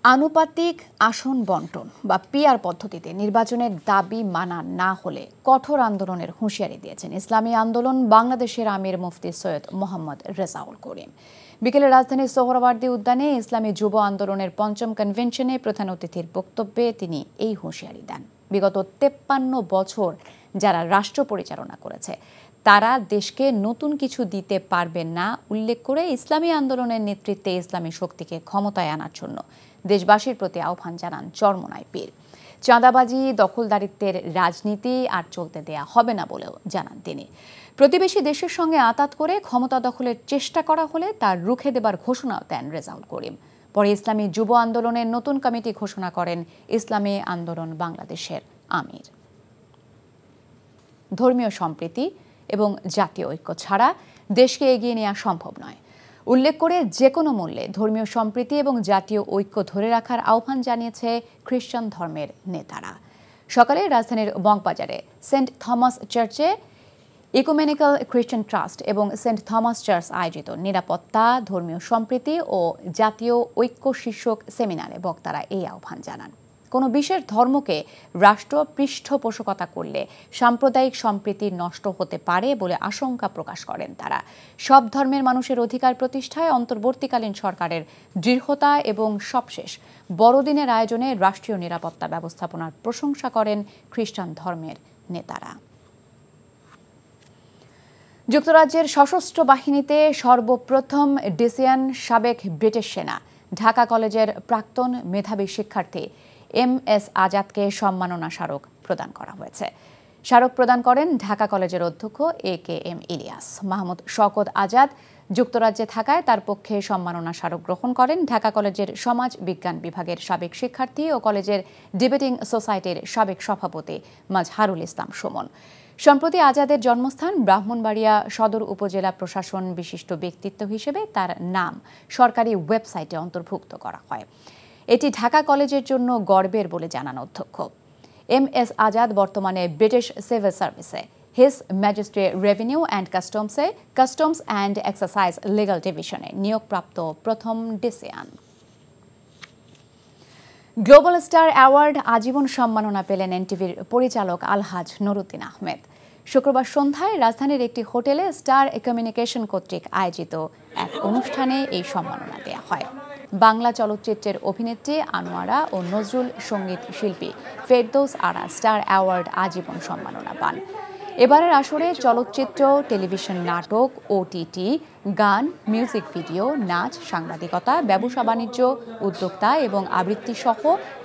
আনুপাতিক আসন বন্টন বা পিআর পদ্ধতিতে নির্বাচনের দাবি মানা না হলে কঠোর আন্দোলনের হুঁশিয়ারি দিয়েছেন ইসলামী আন্দোলন বাংলাদেশের আমির মুফতি সৈয়দ মোহাম্মদ রেজাউল করিম। বিকেলে রাজধানীর সোহরাওয়ার্দী উদ্যানে ইসলামী যুব আন্দোলনের ৫ম কনভেনশনে প্রধান অতিথির বক্তব্যে তিনি এই হুঁশিয়ারি দেন। বিগত ৫৩ বছর যারা রাষ্ট্র পরিচালনা করেছে তারা দেশকে নতুন কিছু দিতে পারবেন না উল্লেখ করে ইসলামী আন্দোলনের নেতৃত্বে ইসলামী শক্তিকে ক্ষমতায় আনার জন্য দেশবাসীর প্রতি আহ্বান জানান চরমোনাই পীর। চাঁদাবাজি, দখলদারিত্বের রাজনীতি আর চলতে দেয়া হবে না বলেও জানান তিনি। প্রতিবেশী দেশের সঙ্গে আঁতাত করে ক্ষমতা দখলের চেষ্টা করা হলে তার রুখে দেবার ঘোষণাও দেন রেজাউল করিম। পরে ইসলামী যুব আন্দোলনের নতুন কমিটি ঘোষণা করেন ইসলামী আন্দোলন বাংলাদেশের আমির। ধর্মীয় সম্প্রীতি এবং জাতীয় ঐক্য ছাড়া দেশকে এগিয়ে নেওয়া সম্ভব নয় উল্লেখ করে যে কোনো মূল্যে ধর্মীয় সম্প্রীতি এবং জাতীয় ঐক্য ধরে রাখার আহ্বান জানিয়েছে খ্রিস্টান ধর্মের নেতারা। সকালে রাজধানীর বংবাজারে সেন্ট থমাস চার্চে ইকুমেনিক্যাল খ্রিস্টান ট্রাস্ট এবং সেন্ট থমাস চার্চ আয়োজিত নিরাপত্তা, ধর্মীয় সম্প্রীতি ও জাতীয় ঐক্য শীর্ষক সেমিনারে বক্তারা এই আহ্বান জানান। কোনো বিশেষ ধর্মকে রাষ্ট্র পৃষ্ঠপোষকতা করলে সাম্প্রদায়িক সম্প্রীতি নষ্ট হতে পারে বলে আশঙ্কা প্রকাশ করেন তারা। সব ধর্মের মানুষের অধিকার প্রতিষ্ঠায় অন্তর্বর্তীকালীন সরকারের দৃঢ়তা এবং সবশেষ বড়দিনের আয়োজনে রাষ্ট্রীয় নিরাপত্তা ব্যবস্থাপনার প্রশংসা করেন খ্রিস্টান ধর্মের নেতারা। যুক্তরাজ্যের সশস্ত্র বাহিনীতে সর্বপ্রথম ডিসিয়ান সাবেক ব্রিটিশ সেনা ঢাকা কলেজের প্রাক্তন মেধাবী শিক্ষার্থী MS আজাদকে সম্মাননা স্মারক প্রদান করা হয়েছে। স্মারক প্রদান করেন ঢাকা কলেজের অধ্যক্ষ AKM ইলিয়াস মাহমুদ। শওকত আজাদ যুক্তরাজ্যে থাকায় তার পক্ষে সম্মাননা স্মারক গ্রহণ করেন ঢাকা কলেজের সমাজ বিজ্ঞান বিভাগের সাবেক শিক্ষার্থী ও কলেজের ডিবেটিং সোসাইটির সাবেক সভাপতি মাজহারুল ইসলাম সুমন। সম্প্রতি আজাদের জন্মস্থান ব্রাহ্মণবাড়িয়া সদর উপজেলা প্রশাসন বিশিষ্ট ব্যক্তিত্ব হিসেবে তার নাম সরকারি ওয়েবসাইটে অন্তর্ভুক্ত করা হয়। এটি ঢাকা কলেজের জন্য গর্বের বলে জানান অধ্যক্ষ। MS আজাদ বর্তমানে ব্রিটিশ সিভিল সার্ভিসে হিজ ম্যাজিস্ট্রি রেভিনিউ অ্যান্ড কাস্টমসে কাস্টমস অ্যান্ড এক্সারসাইজ লিগাল ডিভিশনে নিয়োগপ্রাপ্ত প্রথম ডিসিয়ান। গ্লোবাল স্টার অ্যাওয়ার্ড আজীবন সম্মাননা পেলেন এনটিভির পরিচালক আলহাজ নুরুদ্দিন আহমেদ। শুক্রবার সন্ধ্যায় রাজধানীর একটি হোটেলে স্টার কমিউনিকেশন কর্তৃক আয়োজিত এক অনুষ্ঠানে এই সম্মাননা দেওয়া হয়। বাংলা চলচ্চিত্রের অভিনেত্রী আনোয়ারা ও নজরুল সঙ্গীত শিল্পী ফেরদৌস আরা স্টার অ্যাওয়ার্ড আজীবন সম্মাননা পান। এবারের আসরে চলচ্চিত্র, টেলিভিশন নাটক, OTT, গান, মিউজিক ভিডিও, নাচ, সাংবাদিকতা, ব্যবসা বাণিজ্য, উদ্যোক্তা এবং আবৃত্তি সহ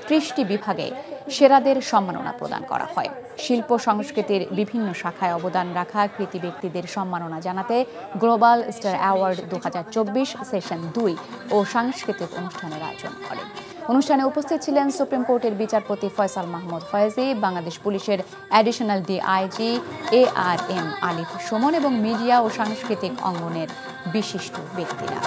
30টি বিভাগে সেরাদের সম্মাননা প্রদান করা হয়। শিল্প সংস্কৃতির বিভিন্ন শাখায় অবদান রাখা কৃতি ব্যক্তিদের সম্মাননা জানাতে গ্লোবাল স্টার অ্যাওয়ার্ড 2024 সেশন 2 ও সাংস্কৃতিক অনুষ্ঠানের আয়োজন করে। অনুষ্ঠানে উপস্থিত ছিলেন সুপ্রিম কোর্টের বিচারপতি ফয়সাল মাহমুদ ফয়েজি, বাংলাদেশ পুলিশের অ্যাডিশনাল DIG ARM আলিফ সুমন এবং মিডিয়া ও সাংস্কৃতিক অঙ্গনের বিশিষ্ট ব্যক্তিরা।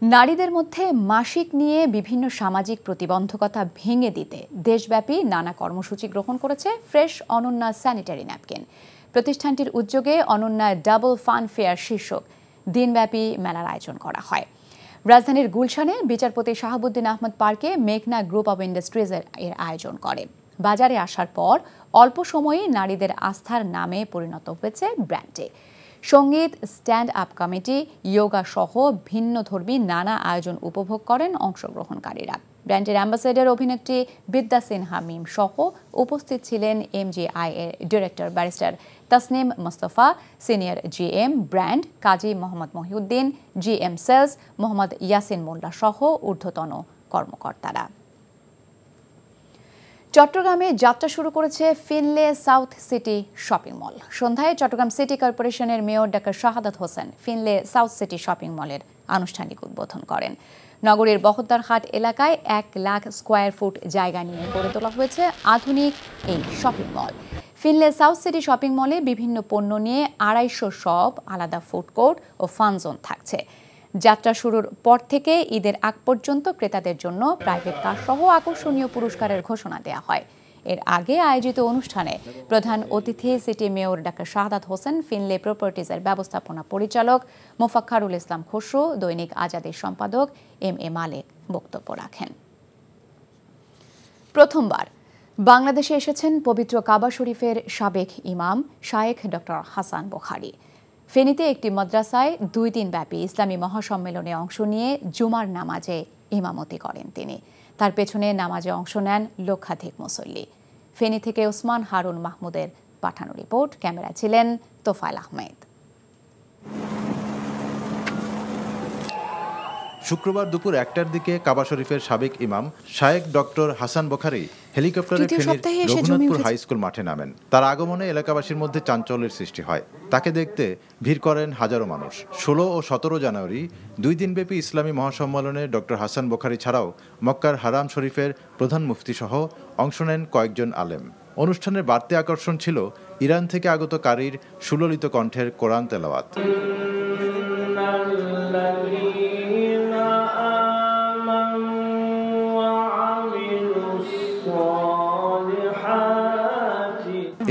নারীদের মধ্যে মাসিক নিয়ে বিভিন্ন সামাজিক প্রতিবন্ধকতা ভেঙে দিতে দেশব্যাপী নানা কর্মসূচি গ্রহণ করেছে ফ্রেশ অনন্যা স্যানিটারি ন্যাপকিন। প্রতিষ্ঠানটির উদ্যোগে অনন্যা ডাবল ফান ফেয়ার শীর্ষক দিনব্যাপী মেলার আয়োজন করা হয়। রাজধানীর গুলশানে বিচারপতি শাহাবুদ্দিন আহমদ পার্কে মেঘনা গ্রুপ অব ইন্ডাস্ট্রিজ এর আয়োজন করে। বাজারে আসার পর অল্প সময়ে নারীদের আস্থার নামে পরিণত হয়েছে ব্র্যান্ডে। সঙ্গীত, স্ট্যান্ড আপ কমেডি, যোগা সহ ভিন্নধর্মী নানা আয়োজন উপভোগ করেন অংশগ্রহণকারীরা। ব্র্যান্ডের অ্যাম্বাসেডর অভিনেত্রী বিদ্যা সিনহা মিম সহ উপস্থিত ছিলেন MGI এর director barrister Tasnim Mostafa, senior GM brand Kazi Mohammad Mohiuddin, GM sales Mohammad Yasin Molla সহ ঊর্ধ্বতন কর্মকর্তারা। চট্টগ্রামে যাত্রা শুরু করেছে Finlay south city shopping mall. সন্ধ্যায় চট্টগ্রাম সিটি কর্পোরেশনের মেয়র ডা Shahadat Hossain Finlay south city shopping মলের আনুষ্ঠানিক উদ্বোধন করেন। নগরীর বহদ্দারহাট এলাকায় 1 লাখ স্কয়ার ফুট জায়গা নিয়ে গড়ে তোলা হয়েছে আধুনিক এই shopping mall. Finlay south city shopping মলে বিভিন্ন পণ্য নিয়ে 250 শপ, আলাদা ফুড কোর্ট ও ফান জোন থাকছে। যাত্রা শুরুর পর থেকে ঈদের আগ পর্যন্ত ক্রেতাদের জন্য প্রাইভেট কার সহ আকর্ষণীয় পুরস্কারের ঘোষণা দেওয়া হয়। এর আগে আয়োজিত অনুষ্ঠানে প্রধান অতিথি সিটি মেয়র ডা শাহাদাত হোসেন, ফিনলে প্রপার্টিজের ব্যবস্থাপনা পরিচালক মোফাক্খারুল ইসলাম খসরু, দৈনিক আজাদের সম্পাদক MA মালেক বক্তব্য রাখেন। প্রথমবার বাংলাদেশে এসেছেন পবিত্র কাবা শরীফের সাবেক ইমাম শায়েখ ডক্টর হাসান বুখারী। ফেনীতে একটি মাদ্রাসায় 2 দিন ব্যাপী ইসলামী মহাসম্মেলনে অংশ নিয়ে জুমার নামাজে ইমামতি করেন তিনি। তার পেছনে নামাজে অংশ নেন লক্ষাধিক মুসল্লি। ফেনী থেকে ওসমান হারুন মাহমুদের পাঠানো রিপোর্ট, ক্যামেরা ছিলেন তোফায়েল আহমেদ। শুক্রবার দুপুর 1টার দিকে কাবা শরীফের সাবেক ইমাম শায়েখ ডক্টর হাসান বুখারী হেলিকপ্টারে ফেনীর রঘুনাথপুর হাই স্কুল মাঠে নামেন। তার আগমনে এলাকাবাসীর মধ্যে চাঞ্চল্যের সৃষ্টি হয়। তাকে দেখতে ভিড় করেন হাজারো মানুষ। 16 ও 17 জানুয়ারি 2 দিনব্যাপী ইসলামী মহাসম্মেলনে ডক্টর হাসান বুখারী ছাড়াও মক্কার হারাম শরীফের প্রধান মুফতি সহ অংশ নেন কয়েকজন আলেম। অনুষ্ঠানের বাড়তি আকর্ষণ ছিল ইরান থেকে আগত কারীর সুললিত কণ্ঠের কোরআন তেলাওয়াত।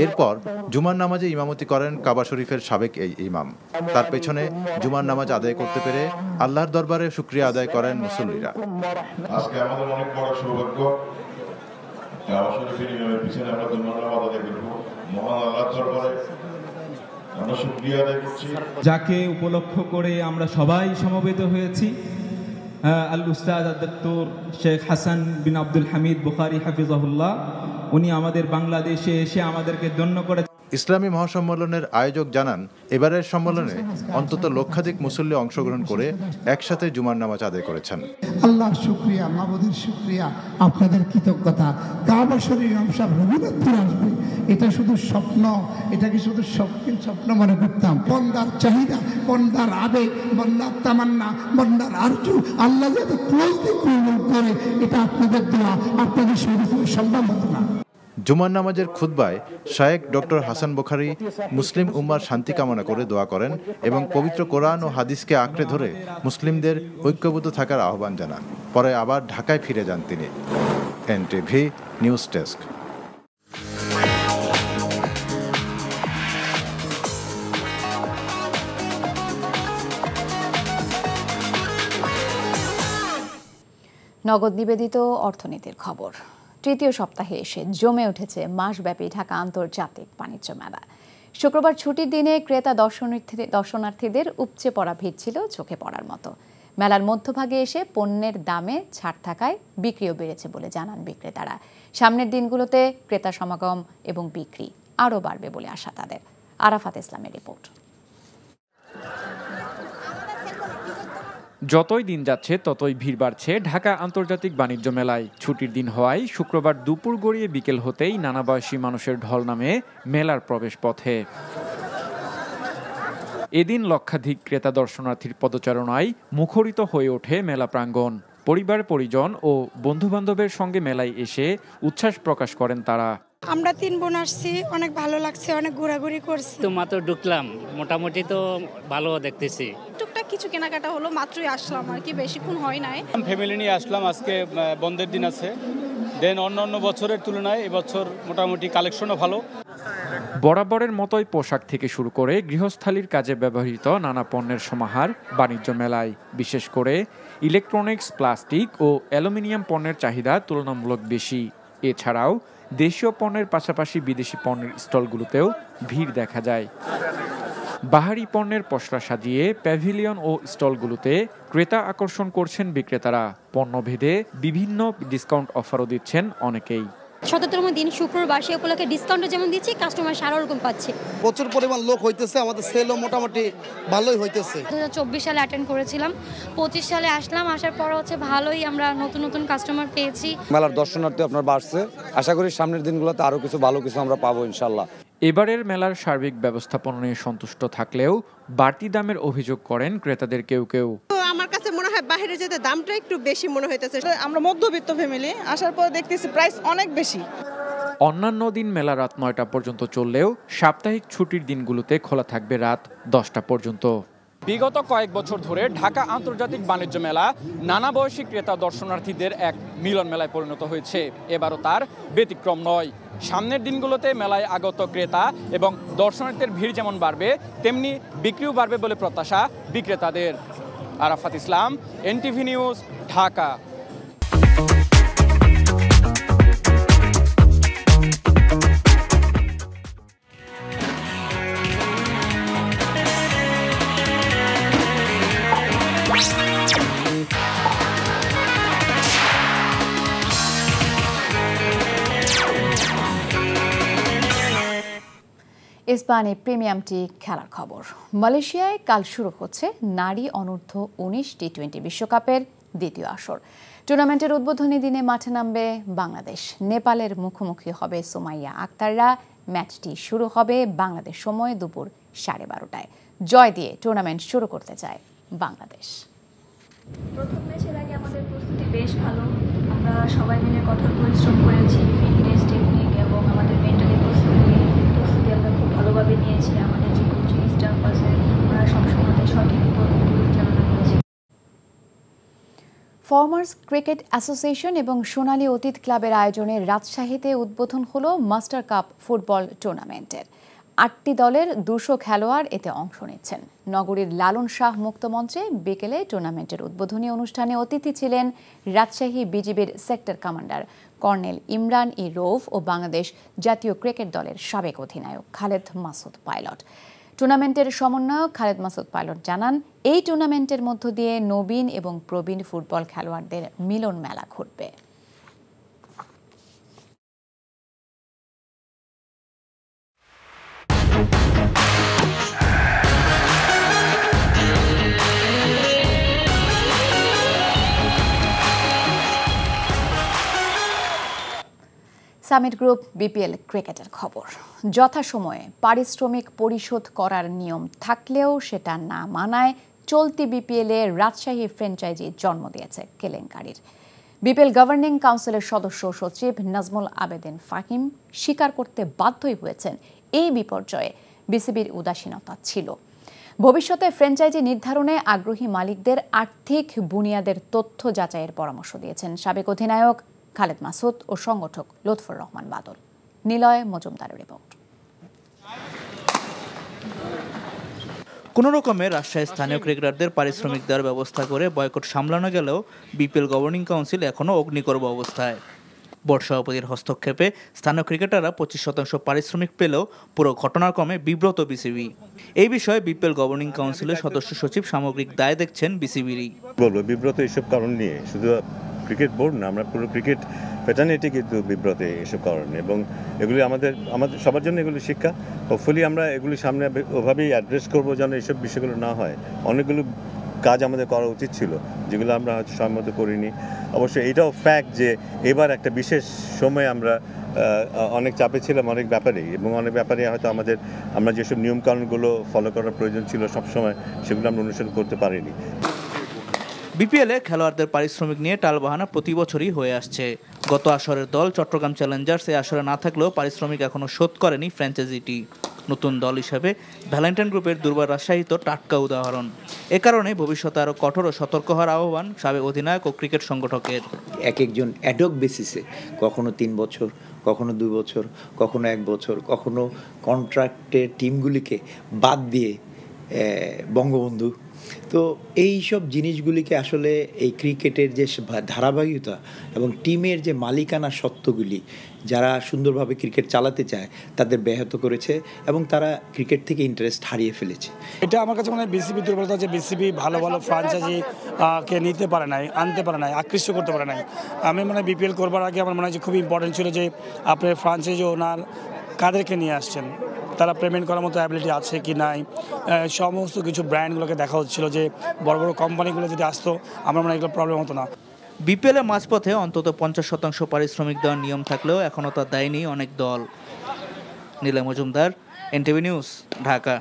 এরপর জুমার নামাজে ইমামতি করেন কাবা শরীফের সাবেক এই ইমাম। তার পেছনে জুমার নামাজ আদায় করতে পেরে আল্লাহর দরবারে শুকরিয়া আদায় করেন মুসল্লিরা। আজকে আমাদের অনেক বড় সৌভাগ্য, কাবা শরীফের ইমামের পিছনে আমরা জুমার নামাজ আদায় করব। মহান আল্লাহর দরবারে আমরা শুকরিয়া আদায় করছি। যাকে উপলক্ষ করে আমরা সবাই সমবেত হয়েছি, আল উস্তাদ ডক্টর শেখ হাসান বিন আব্দুল হামিদ বুখারী হাফিজাহুল্লাহ, উনি আমাদের বাংলাদেশে এসে আমাদেরকে ধন্য করে। ইসলামী মহাসম্মেলনের আয়োজক জানান, এবারের সম্মেলনে অন্তত লক্ষাধিক মুসল্লি অংশগ্রহণ করে একসাথে জুমার নামাজ আদায় করেছেন। আল্লাহর শুকরিয়া, মাবুদের শুকরিয়া, আপনাদের কৃতজ্ঞতা। কাবা শরীফ আমসাব রঘুনাথপুর আসবে, এটা শুধু স্বপ্ন, এটাকে শুধু স্বপ্ন মনে করতাম। বন্দার চাহিদা, বন্দার আবেগ, বন্দার তামান্না, বন্দার আরজু আল্লাহ যাতে ক্লোজলি কবুল করে, এটা আপনাদের দোয়া, আপনাদের শরীফের সম্ভব হতো না। জুমার নামাজের খুতবায় শায়েখ ডক্টর হাসান বুখারী মুসলিম উম্মার শান্তি কামনা করে দোয়া করেন এবং পবিত্র কোরআন ও হাদিসকে আঁকড়ে ধরে মুসলিমদের ঐক্যবদ্ধ থাকার আহ্বান জানান। পরে আবার ঢাকায় ফিরে যান তিনি। NTV news desk. নগদ নিবেদিত অর্থনীতির খবর। তৃতীয় সপ্তাহে এসে জমে উঠেছে মাসব্যাপী ঢাকা আন্তর্জাতিক বাণিজ্য মেলা। শুক্রবার ছুটির দিনে ক্রেতা দর্শনার্থীদের উপচে পড়া ভিড় ছিল চোখে পড়ার মতো। মেলার মধ্যভাগে এসে পণ্যের দামে ছাড় থাকায় বিক্রিও বেড়েছে বলে জানান বিক্রেতারা। সামনের দিনগুলোতে ক্রেতা সমাগম এবং বিক্রি আরও বাড়বে বলে আশা তাদের। আরাফাত ইসলামের রিপোর্ট। যতই দিন যাচ্ছে ততই ভিড় বাড়ছে ঢাকা আন্তর্জাতিক বাণিজ্য মেলায়। ছুটির দিন হওয়ায় শুক্রবার দুপুর গড়িয়ে বিকেল হতেই নানা বয়সী মানুষের ঢল নামে মেলার প্রবেশ পথে। এদিন লক্ষাধিক ক্রেতা দর্শনার্থীর পদচারণায় মুখরিত হয়ে ওঠে মেলা প্রাঙ্গণ। পরিবার পরিজন ও বন্ধুবান্ধবের সঙ্গে মেলায় এসে উচ্ছ্বাস প্রকাশ করেন তারা। আমরা 3 বোন আসছি, অনেক ভালো লাগছে, অনেক ঘোরাঘুরি করছি। তো মাত্র ঢুকলাম, মোটামুটি তো ভালো দেখতেছি। টুকটাক কিছু কেনাকাটা হলো, মাত্রই আসলাম আর কি, বেশিক্ষণ হয় নাই। ফ্যামিলি নিয়ে আসলাম, আজকে বন্ধের দিন আছে। দেন অন্যান্য বছরের তুলনায় এবছর মোটামুটি কালেকশনও ভালো। বরাবরের মতোই পোশাক থেকে শুরু করে গৃহস্থালির কাজে ব্যবহৃত নানা পণ্যের সমাহার বাণিজ্য মেলায়। বিশেষ করে ইলেকট্রনিক্স, প্লাস্টিক ও অ্যালুমিনিয়াম পণ্যের চাহিদা তুলনামূলক বেশি। এছাড়াও দেশীয় পণ্যের পাশাপাশি বিদেশি পণ্যের স্টলগুলোতেও ভিড় দেখা যায়। বাহারি পণ্যের পসরা সাজিয়ে প্যাভিলিয়ন ও স্টলগুলোতে ক্রেতা আকর্ষণ করছেন বিক্রেতারা। পণ্যভেদে বিভিন্ন ডিসকাউন্ট অফারও দিচ্ছেন অনেকেই। ৭৭তম দিন শুক্রবার, সে উপলক্ষে ডিসকাউন্টও যেমন দিচ্ছি, কাস্টমার সারা রকম পাচ্ছে। প্রচুর পরিমাণ লোক হইতেছে, আমাদের সেলও মোটামুটি ভালোই হইতেছে। 2024 সালে অ্যাটেন্ড করেছিলাম, 25 সালে আসলাম। আসার পর ভালোই আমরা নতুন নতুন কাস্টমার পেয়েছি। মেলার দর্শনার্থী আপনার বাড়ছে, আশা করি সামনের দিনগুলোতে আরো কিছু ভালো কিছু আমরা পাবো ইনশাল্লাহ। এবারের মেলার সার্বিক ব্যবস্থাপনা নিয়ে সন্তুষ্ট থাকলেও বাড়তি দামের অভিযোগ করেন ক্রেতাদের কেউ কেউ। আমার কাছে মনে হয় বাইরে যেতে দামটা একটু বেশি মনে হইতেছে। আমরা মধ্যবিত্ত ফ্যামিলি, আসার পর দেখতেছি প্রাইস অনেক বেশি। অন্যান্য দিন মেলা রাত 9টা পর্যন্ত চললেও সাপ্তাহিক ছুটির দিনগুলোতে খোলা থাকবে রাত 10টা পর্যন্ত। বিগত কয়েক বছর ধরে ঢাকা আন্তর্জাতিক বাণিজ্য মেলা নানা বয়সী ক্রেতা দর্শনার্থীদের এক মিলন মেলায় পরিণত হয়েছে। এবারও তার ব্যতিক্রম নয়। সামনের দিনগুলোতে মেলায় আগত ক্রেতা এবং দর্শনার্থীদের ভিড় যেমন বাড়বে, তেমনি বিক্রিও বাড়বে বলে প্রত্যাশা বিক্রেতাদের। Arafat Islam, NTV news, Dhaka. Mezbani premium tea খেলার খবর। মালয়েশিয়ায় কাল শুরু হচ্ছে নারী অনূর্ধ্ব 19 টি20 বিশ্বকাপের দ্বিতীয় আসর। টুর্নামেন্টের উদ্বোধনী দিনে মাঠে নামবে বাংলাদেশ। নেপালের মুখোমুখি হবে সুমাইয়া আক্তাররা। ম্যাচটি শুরু হবে বাংলাদেশ সময় দুপুর 12:30টায়। জয় দিয়ে টুর্নামেন্ট শুরু করতে চায় বাংলাদেশ। প্রথম ম্যাচের আগে আমাদের প্রস্তুতি বেশ ভালো। আমরা সবাই মিলে কঠোর পরিশ্রম করেছি। ফিটনেস, টেকনিক এবং আমাদের মেন্টালি প্রস্তুতি আমরা খুব ভালোভাবে নিয়েছি। আমাদের যে কোচিং স্টাফ আছে ওরা সবসময় সঠিক পরিচালনা করেছে। ফার্মার্স ক্রিকেট অ্যাসোসিয়েশন এবং সোনালী অতীত ক্লাবের আয়োজনে রাজশাহীতে উদ্বোধন হলো মাস্টার কাপ ফুটবল টুর্নামেন্টের। 8টি দলের 200 খেলোয়াড় এতে অংশ নিচ্ছেন। নগরীর লালন শাহ মুক্তমঞ্চে বিকেলে টুর্নামেন্টের উদ্বোধনী অনুষ্ঠানে অতিথি ছিলেন রাজশাহী বিজিবির sector commander colonel Imran Rouf ও বাংলাদেশ জাতীয় ক্রিকেট দলের সাবেক অধিনায়ক খালেদ মাসুদ পাইলট। টুর্নামেন্টের সমন্বয়ক খালেদ মাসুদ পাইলট জানান, এই টুর্নামেন্টের মধ্য দিয়ে নবীন এবং প্রবীণ ফুটবল খেলোয়াড়দের মিলন মেলা ঘটবে। সামিট গ্রুপ বিপিএল ক্রিকেটের খবর। যথাসময়ে পারিশ্রমিক পরিশোধ করার নিয়ম থাকলেও সেটা না মানায় চলতি বিপিএলে রাজশাহী ফ্র্যাঞ্চাইজি জন্ম দিয়েছে কেলেঙ্কারির। বিপিএল গভর্নিং কাউন্সিলের সদস্য সচিব নাজমুল আবেদিন ফাহিম স্বীকার করতে বাধ্যই হয়েছেন এই বিপর্যয়ে বিসিবির উদাসীনতা ছিল। ভবিষ্যতে ফ্র্যাঞ্চাইজি নির্ধারণে আগ্রহী মালিকদের আর্থিক বুনিয়াদের তথ্য যাচাইয়ের পরামর্শ দিয়েছেন সাবেক অধিনায়ক খালেদ মাসুদ ও সংগঠক লুৎফর রহমান বাদল। নিলয় মজুমদারের রিপোর্ট। কোনো রকমে রাজশাহী স্থানীয় ক্রিকেটারদের পারিশ্রমিক দেওয়ার ব্যবস্থা করে বয়কট সামলানো গেলেও বিপিএল গভর্নিং কাউন্সিল এখনও অগ্নিকর্ব অবস্থায়। বোর্ড সভাপতির হস্তক্ষেপে স্থানীয় ক্রিকেটাররা 25% পারিশ্রমিক পেলেও পুরো ঘটনাক্রমে বিব্রত বিসিবি। এই বিষয়ে বিপিএল গভর্নিং কাউন্সিলের সদস্য সচিব সামগ্রিক দায় দেখছেন বিসিবিরই। বলবো বিব্রত এইসব কারণ নিয়ে, শুধু ক্রিকেট বোর্ড না, আমরা পুরো ক্রিকেট প্যাটার্নিটি কিন্তু বিব্রত এসব কারণে, এবং এগুলি আমাদের সবার জন্য এগুলি শিক্ষা। হোপফুলি আমরা এগুলি সামনে ওভাবেই অ্যাড্রেস করবো যেন এইসব বিষয়গুলো না হয়। অনেকগুলো কাজ আমাদের করা উচিত ছিল যেগুলো আমরা হয়তো সম্মত করিনি। অবশ্য এটাও ফ্যাক্ট যে এবার একটা বিশেষ সময় আমরা অনেক চাপে ছিলাম অনেক ব্যাপারেই, এবং অনেক ব্যাপারে হয়তো আমরা যেসব নিয়মকানুনগুলো ফলো করার প্রয়োজন ছিল সবসময় সেগুলো আমরা অনুসরণ করতে পারিনি। বিপিএলে খেলোয়াড়দের পারিশ্রমিক নিয়ে টালবাহানা প্রতি বছরই হয়ে আসছে। গত আসরের দল চট্টগ্রাম চ্যালেঞ্জার্স এই আসরে না থাকলেও পারিশ্রমিক এখনও শোধ করেনি ফ্র্যাঞ্চাইজিটি। নতুন দল হিসেবে ভ্যালেন্টাইন গ্রুপের দুর্বার রাজশাহী তো টাটকা উদাহরণ। এ কারণে ভবিষ্যতে আরও কঠোর ও সতর্ক হওয়ার আহ্বান সাবেক অধিনায়ক ও ক্রিকেট সংগঠকের। এক একজন অ্যাডক বেসিসে কখনো 3 বছর, কখনো 2 বছর, কখনো 1 বছর, কখনো কন্ট্রাক্টের টিমগুলিকে বাদ দিয়ে বঙ্গবন্ধু। তো এই সব জিনিসগুলিকে আসলে এই ক্রিকেটের যে ধারাবাহিকতা এবং টিমের যে মালিকানা সত্ত্বগুলি যারা সুন্দরভাবে ক্রিকেট চালাতে চায় তাদের ব্যাহত করেছে এবং তারা ক্রিকেট থেকে ইন্টারেস্ট হারিয়ে ফেলেছে। এটা আমার কাছে মনে হয় বিসিবি দুর্বলতা, যে বিসিবি ভালো ভালো ফ্রাঞ্চাইজি কে নিতে পারে নাই, আনতে পারে নাই, আকৃষ্ট করতে পারে নাই। আমি মনে হয় বিপিএল করবার আগে আমার মনে হয় যে খুব ইম্পর্টেন্ট ছিল যে আপনার ফ্রাঞ্চাইজি ওনার কাদেরকে নিয়ে আসছেন, তারা পেমেন্ট করার মতো অ্যাবিলিটি আছে কি নাই, সমস্ত কিছু ব্র্যান্ডগুলোকে দেখা হচ্ছিল যে বড় বড় কোম্পানিগুলো যদি আসতো আমার মনে হয় এগুলো প্রবলেম হতো না। বিপিএলের মাঝপথে অন্তত 50% পারিশ্রমিক দেওয়ার নিয়ম থাকলেও এখনও তা দেয়নি অনেক দল। Niloy Majumdar, NTV news, Dhaka.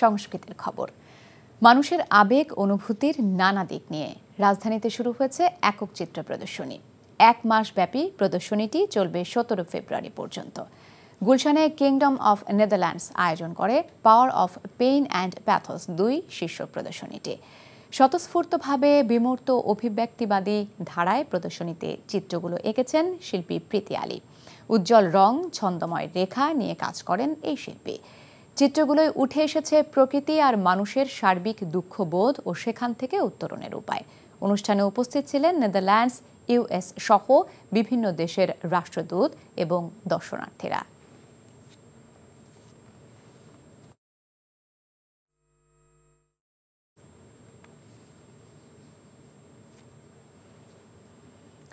সংস্কৃতির খবর। মানুষের আবেগ অনুভূতির নানা দিক নিয়ে রাজধানীতে শুরু হয়েছে একক চিত্র প্রদর্শনী। 1 মাস ব্যাপী প্রদর্শনীটি চলবে 17 ফেব্রুয়ারি পর্যন্ত। গুলশানে কিংডম অফ নেদারল্যান্ডস আয়োজন করে power of pain and paths 2 শীর্ষক প্রদর্শনীটি। স্বতঃস্ফূর্তভাবে বিমূর্ত অভিব্যক্তিবাদী ধারায় প্রদর্শনীতে চিত্রগুলো এঁকেছেন শিল্পী প্রীতি আলী। উজ্জ্বল রং, ছন্দময় রেখা নিয়ে কাজ করেন এই শিল্পী। চিত্রগুলোয় উঠে এসেছে প্রকৃতি আর মানুষের সার্বিক দুঃখবোধ ও সেখান থেকে উত্তরণের উপায়। অনুষ্ঠানে উপস্থিত ছিলেন নেদারল্যান্ডস, ইউএস সহ বিভিন্ন দেশের রাষ্ট্রদূত এবং দর্শনার্থীরা।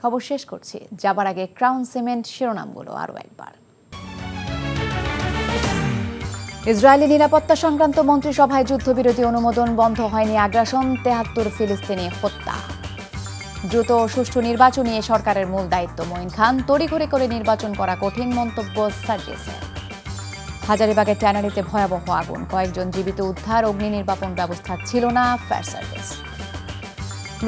খবর শেষ করছি, যাবার আগে ক্রাউন সিমেন্ট শিরোনামগুলো আরও একবার। ইসরায়েলি নিরাপত্তা সংক্রান্ত মন্ত্রিসভায় যুদ্ধবিরতি অনুমোদন, বন্ধ হয়নি আগ্রাসন, ৭৩ ফিলিস্তিনি হত্যা। দ্রুত ও সুষ্ঠু নির্বাচন নিয়ে সরকারের মূল দায়িত্ব মঈন খান, তড়িঘড়ি করে নির্বাচন করা কঠিন, মন্তব্য সার্জিসের। হাজারীবাগের ট্যানারিতে ভয়াবহ আগুন, কয়েকজন জীবিত উদ্ধার, অগ্নি নির্বাপন ব্যবস্থা ছিল না ফায়ার সার্ভিস।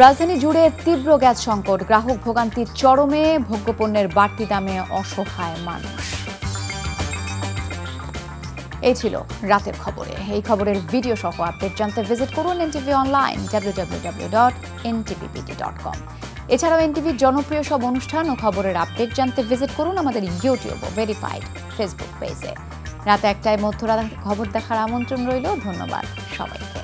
রাজধানী জুড়ে তীব্র গ্যাস সংকট, গ্রাহক ভোগান্তি চরমে, ভোগ্যপণ্যের বাড়তি দামে অসহায় মানুষ। এই ছিল রাতের খবরে। এই খবরের ভিডিও সহ আপডেট জানতে ভিজিট করুন এনটিভি অনলাইন www.ntvpt.com। এছাড়াও এনটিভির জনপ্রিয় সব অনুষ্ঠান ও খবরের আপডেট জানতে ভিজিট করুন আমাদের ইউটিউব ও ভেরিফাইড ফেসবুক পেজে। রাত ১টায় মধ্যরাতে খবর দেখার আমন্ত্রণ রইল। ধন্যবাদ সবাইকে।